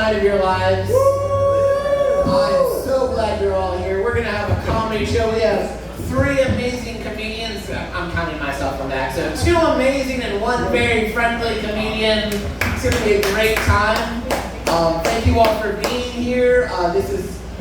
night of your lives. I'm so glad you're all here. We're going to have a comedy show. We have 3 amazing comedians. I'm counting myself from that. So 2 amazing and 1 very friendly comedian. It's going to be a great time. Thank you all for being here.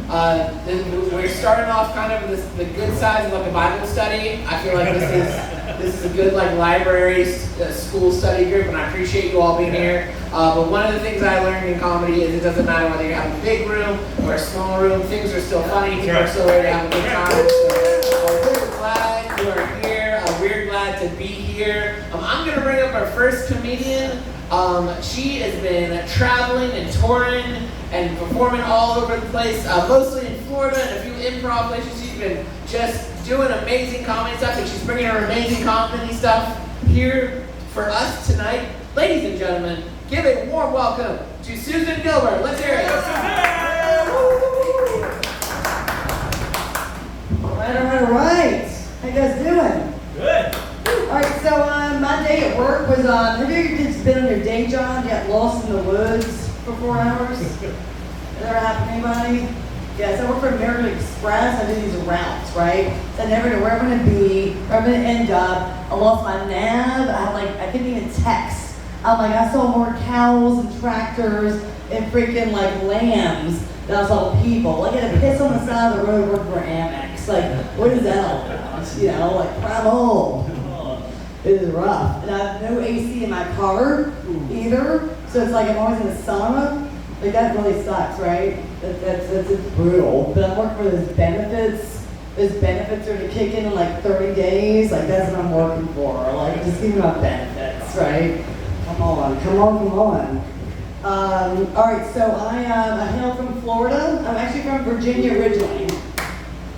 We're starting off kind of the good size of like a Bible study. I feel like this is a good like library school study group, and I appreciate you all being here. But one of the things I learned in comedy is it doesn't matter whether you have a big room or a small room, things are still funny, people are still ready to have a good time. So we're glad you are here. We're glad to be here. I'm going to bring up our first comedian. She has been traveling and touring and performing all over the place, mostly in Florida and a few improv places. She's been just doing amazing comedy stuff, and she's bringing her amazing comedy stuff here for us tonight. Ladies and gentlemen, give a warm welcome to Susan Guilbert. Let's hear it. All right. How you guys doing? Good. All right, so my day at work was, have you just been on your day job, got lost in the woods for 4 hours? Has that ever happened to anybody? Yeah, so I work for American Express. I do these routes, right? So I never know where I'm going to be, where I'm going to end up. I lost my nav. I couldn't even text. I saw more cows and tractors and freaking like lambs than I saw people. Like I had to piss on the side of the road working for Amex. Like, what is that all about? You know, like primal. It is rough. And I have no AC in my car either. So it's like I'm always in a sauna. Like that really sucks, right? That's brutal. But I'm working for those benefits. Those benefits are to kick in like 30 days. Like that's what I'm working for. Like just give me my benefits, right? Come on. All right, so I hail from Florida. I'm actually from Virginia originally.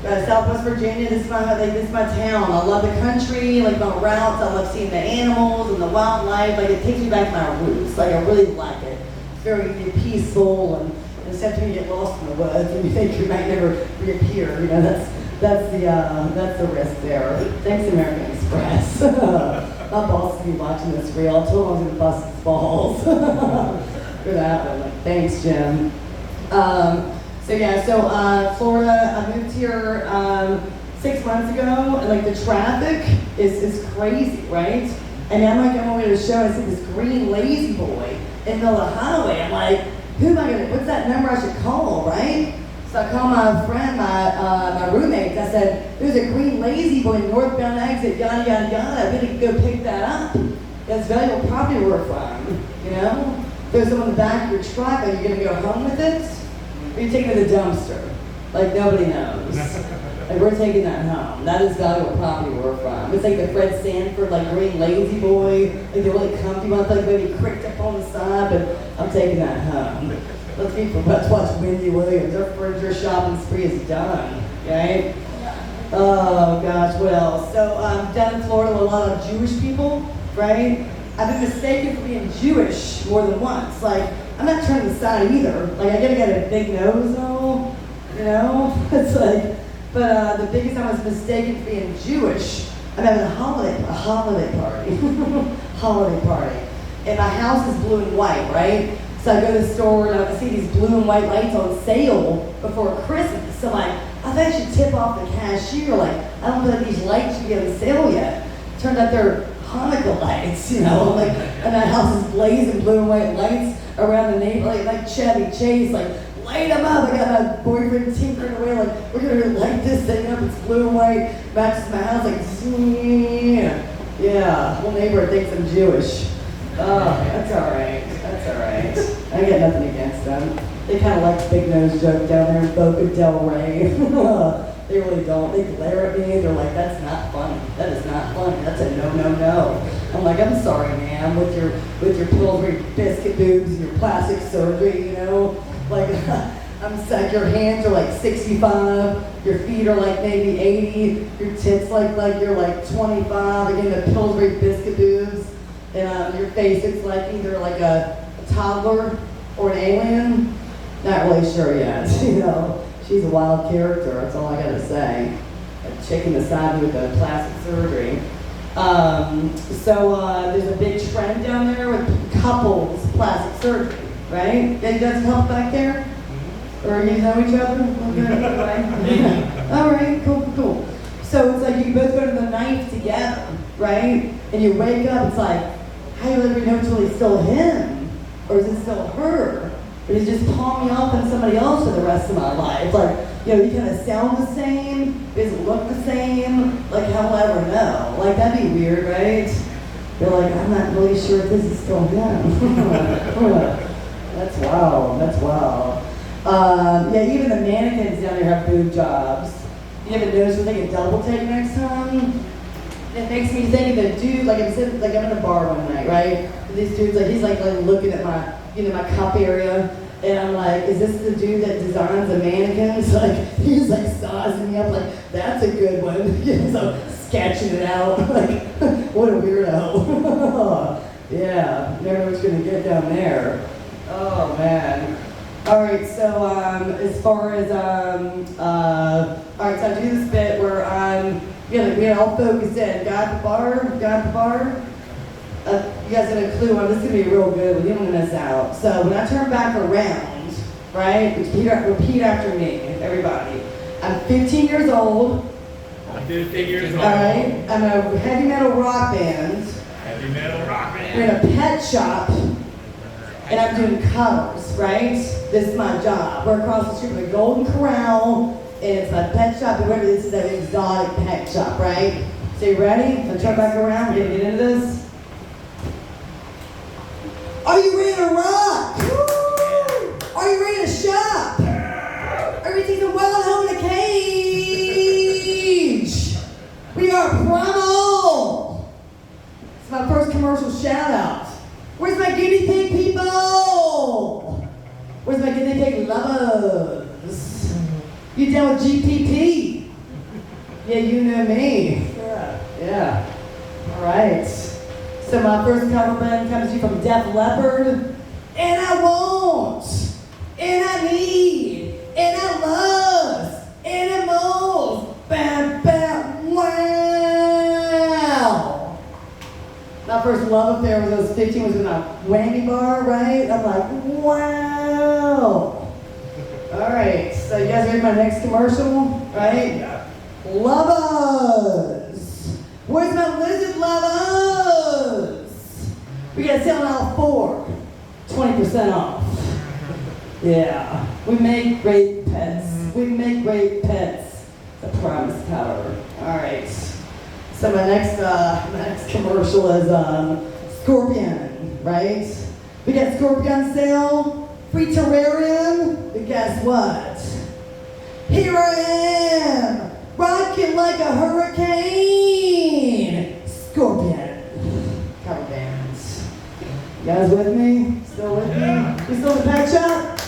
Southwest Virginia, this is my town. I love the country, like my routes. I love seeing the animals and the wildlife. Like it takes me back to my roots. Like I really like it. It's very peaceful, and except when you get lost in the woods and you think you might never reappear. You know, that's the risk there. Thanks, American Express. My boss will be watching this reel. I told him I was gonna bust his balls for that one. Like, thanks, Jim. So Florida, I moved here 6 months ago, and like the traffic is crazy, right? And I'm like, I'm over to the show, and I see this green lazy boy in the middle of the highway. I'm like, what's that number I should call, right? So I called my friend, my roommate. I said, there's a green lazy boy in northbound exit, yada, yada, yada. I'm gonna go pick that up. That's valuable property we're from, you know? There's someone in the back of your truck. Are you gonna go home with it? Or are you taking it to the dumpster? Like nobody knows. Like we're taking that home. That is valuable property we're from. It's like the Fred Sanford, like green lazy boy. Like they're really comfy ones, like maybe cricked up on the side, but I'm taking that home. Let's watch Wendy Williams. Her furniture shopping spree is done, right? Oh gosh, what else? So down in Florida with a lot of Jewish people, right? I've been mistaken for being Jewish more than once. Like, I'm not turning aside either. Like, I gotta get a big nose though, you know? It's like, but the biggest time I was mistaken for being Jewish, I'm having a holiday party. Holiday party. And my house is blue and white, right? So I go to the store and I see these blue and white lights on sale before Christmas. So I'm like, I think I should tip off the cashier. Like, I don't know if these lights should be on sale yet. Turned out they're Hanukkah lights, you know, like, and that house is blazing blue and white lights around the neighborhood, like Chevy Chase, like, light them up. I got my boyfriend tinkering away, like, we're gonna light this thing up. It's blue and white, matches my house, like, yeah, whole neighborhood thinks I'm Jewish. Oh, that's all right. I got nothing against them. They kind of like the big nose joke down there in Boca Del Rey. They really don't. They glare at me. They're like, that's not funny. That is not funny. That's a no. I'm like, I'm sorry, ma'am, with your Pillsbury biscuit boobs and your plastic surgery, you know? Like, I'm like, your hands are like 65, your feet are like maybe 80, your tits like you're like 25, again, the Pillsbury biscuit boobs, and your face, it's like either like a toddler or an alien. Not really sure yet, you know. She's a wild character, that's all I gotta say. A chick in the side with a plastic surgery. So there's a big trend down there with couples plastic surgery. right? Yeah, you guys help back there? Or you know each other? Okay, right? All right, cool. So it's like you both go to the knife together, right? And you wake up, it's like, how do you ever know it's really still him? Or is it still her? Or is it just palm me off on somebody else for the rest of my life? Like, you know, you kind of sound the same, does it look the same? Like, how will I ever know? Like, that'd be weird, right? You're like, I'm not really sure if this is still him. That's wild. Yeah, even the mannequins down there have boob jobs. You ever notice when they get double take next time? It makes me think of the dude, like I'm in a bar one night, right? And this dude's like, he's like looking at my, my cup area, and I'm like, is this the dude that designs the mannequins? Like, he's like sizing me up, like, that's a good one. He's like sketching it out, like, what a weirdo. Yeah, never know what you're gonna get down there. Oh man. All right, so as far as all right, so I do this bit where we all focused in. Got the bar. You guys got a clue on this is gonna be real good one. You don't want to miss out. So when I turn back around, right? Repeat after me, everybody. I'm 15 years old. I'm 15 years old. All right. I'm a heavy metal rock band. We're in a pet shop. And I'm doing covers, right? This is my job. We're across the street from the Golden Corral, and it's my pet shop. Remember, this is an exotic pet shop, right? So you ready? So turn back around. We're gonna get into this. Are you ready to rock? Woo! Are you ready to shop? Are you taking the wild home in a cage? We are Primal. It's my first commercial shout out. Where's my guinea pig people? Where's my guinea pig lovers? You down with GPP? Yeah, you know me. Yeah. All right. So my first cover band comes to you from Def Leppard. And I want, and I need, and I love animals. Bam, bam, wow. My first love affair when I was 15 was in a whammy bar, right? I'm like, wow. All right, so you guys ready for my next commercial, right? Yeah. Lovers. Where's my lizard lovers? We got to sell out 4, 20% off. Yeah, we make great pets. The promise cover. All right. So my next commercial is Scorpion, right? We got Scorpion sale, free terrarium, but guess what? Here I am, rocking like a hurricane. Scorpion. Cover bands. You guys with me? Still with me? You still in the pet shop?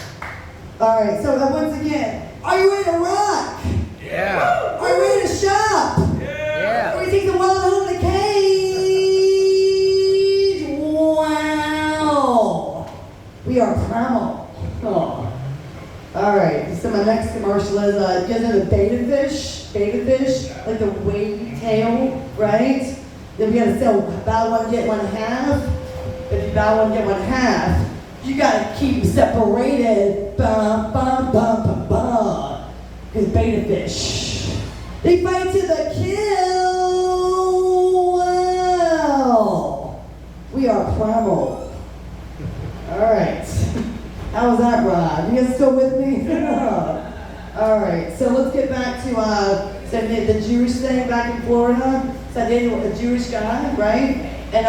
All right, so once again, are you ready to rock? Yeah. Are you ready to shop? Yeah. Are you taking the wild home in a cage? Wow. We are Primal. Oh. All right, so my next commercial is, you guys know the beta fish, like the wavy tail, right? Then we gotta sell buy one, get one half. If you buy one, get one half, you gotta keep them separated. Bum, bum, bum, bum, bum. Because beta fish, they fight to the kill. Wow. We are Primal. All right. How was that, Rod? You guys still with me? All right, so let's get back to the Jewish thing back in Florida. So I dated a Jewish guy, right? And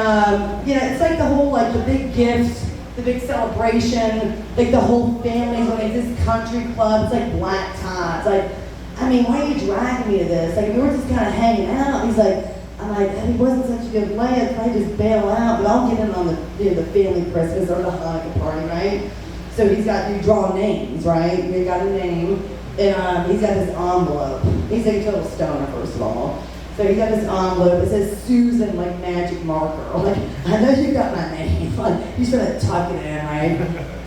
it's like the whole the big gifts, the big celebration, like the whole family going to this country club. It's like black tie. It's like, I mean, why are you dragging me to this? Like we were just kind of hanging out. He's like, I'm like, he wasn't such a good lad. If I just bail out, but I'll get in on the family Christmas or the Hanukkah party, right? So you draw names, right? We got a name, and he's got this envelope. He's a total stoner, first of all. So he got this envelope. It says Susan, like magic marker. I'm like, I know you got my name. Like, he's trying to tuck it in, right?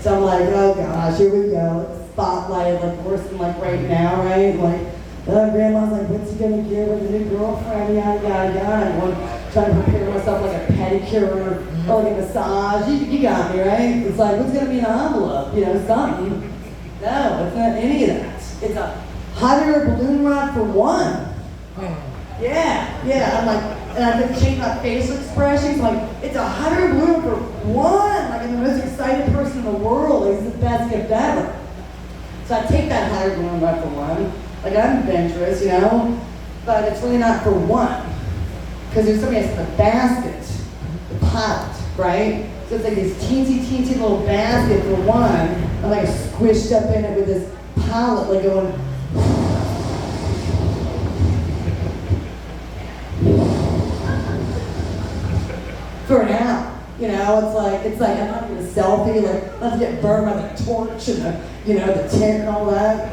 So I'm like, oh gosh, here we go. Like, spotlight, like worse than like right now, right? Like, grandma's like, what's he gonna give with a new girlfriend? Yada yada yada. trying to prepare myself like a pedicure or like a massage. You got me, right? It's like, what's gonna be in an envelope? You know, something. No, it's not any of that. It's a hot air balloon ride for one. Yeah. I'm like, and I have to change my facial expressions. Like, it's a hot air balloon for one. Like, I'm the most excited person in the world. Like, it's the best gift ever. So I take that hot air balloon ride for one. Like, I'm adventurous, you know, but it's really not for one. Because there's somebody else in the basket, the pot, right? So it's like this teensy little basket for one. I'm like squished up in it with this pallet, like going. For an hour, you know, it's like I'm not getting a selfie, like let's get burned by the torch and the, you know, the tent and all that.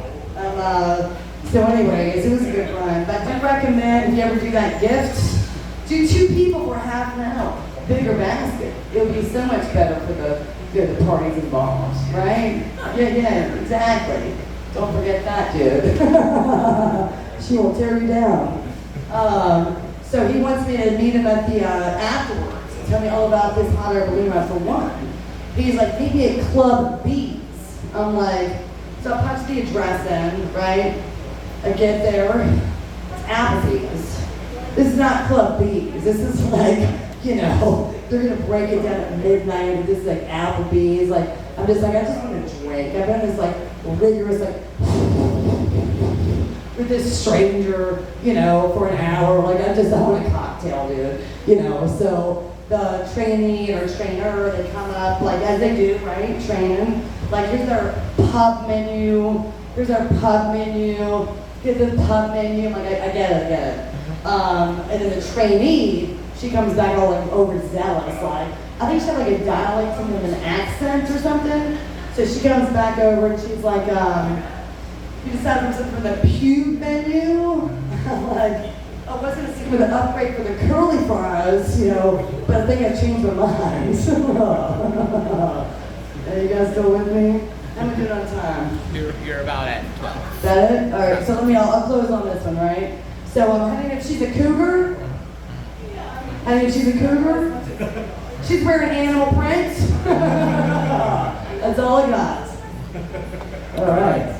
So anyways, it was a good run. But I do recommend if you ever do that gift, do 2 people for half an hour. Bigger basket. It'll be so much better for the parties involved, right? Yeah, exactly. Don't forget that, dude. She will tear you down. So he wants me to meet him at the afterwards and tell me all about this hot air balloon ride for one. He's like, meet me at Club B's. I'm like, so I punch the address in, right? I get there, it's Applebee's. This is not Club B's. This is like, you know, they're gonna break it down at midnight, and this is like Applebee's. Like, I'm just like, I just want to drink. I've been this like rigorous, like, with this stranger, you know, for an hour. Like, I want a cocktail, dude. You know, so the trainee or trainer, they come up, like, as they do, right, training. Like, here's our pub menu. Here's our pub menu. Get the pub menu. I'm like, I get it. And then the trainee, she comes back all like overzealous, like, I think she had like a dialect from an accent or something. So she comes back over and she's like, you decided something from the pube menu? I'm like, I was gonna stick with an upgrade for the curly fries, you know, but I think I've changed my mind. Are you guys still with me? I'm gonna do it on time. You're about at 12. Is that it? All right, so I'll close on this one, right? So I think if she's a cougar, I think she's a cougar. She's wearing animal print. That's all I got. All right.